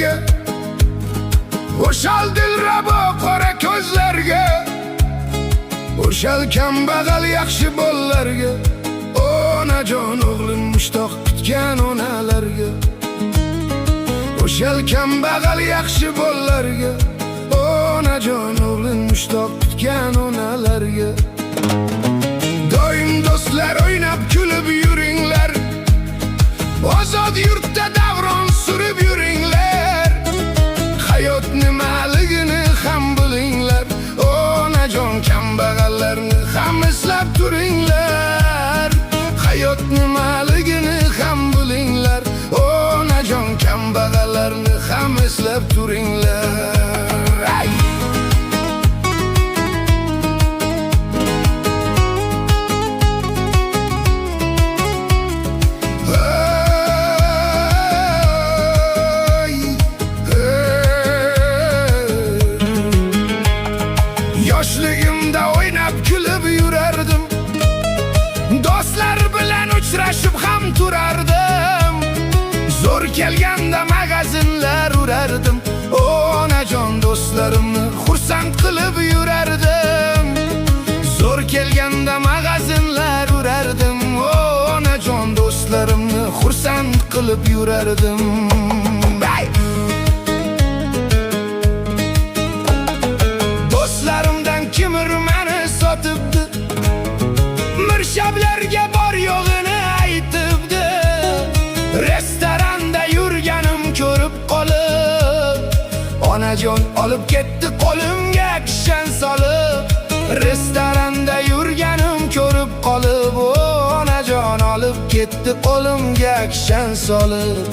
yo'llarga, o'shal dilrabo qora ko'zlarga, o'shal kambag'al yaxshi bolalarga, onajon o'g'lim mushtoq kutgan onalarga, o'shal kambag'al yaxshi bolalarga, onajon o'g'lim mushtoq kutgan onalarga. Doim do'stlar o'ynab kulib yuringlar, ozod yurtda davron surib yuringlar. Hayot nimaligini ham bilinglar, onajon kambag'allarni ham eslab turinglar. Hayot nimaligini ham bilinglar, onajon kambag'allarni ham eslab turinglar. Yoshligimda o'ynab kulib yurardim, do'stlar bilan uchrashib ham turardim. Zo'r kelganda magazinlar urardim, onajon do'stlarimni xursand qilib yurardim. Zo'r kelganda magazinlar urardim, onajon do'stlarimni xursand qilib yurardim. Kimir meni sotibdi, mirshablarga bor yo'g'ini aytibdi. Restoranda yurganim ko'rib qolib, onajon olib ketdi qo'limga kishan solib. Restoranda yurganim ko'rib qolib, onajon olib ketdi qo'limga kishan solib.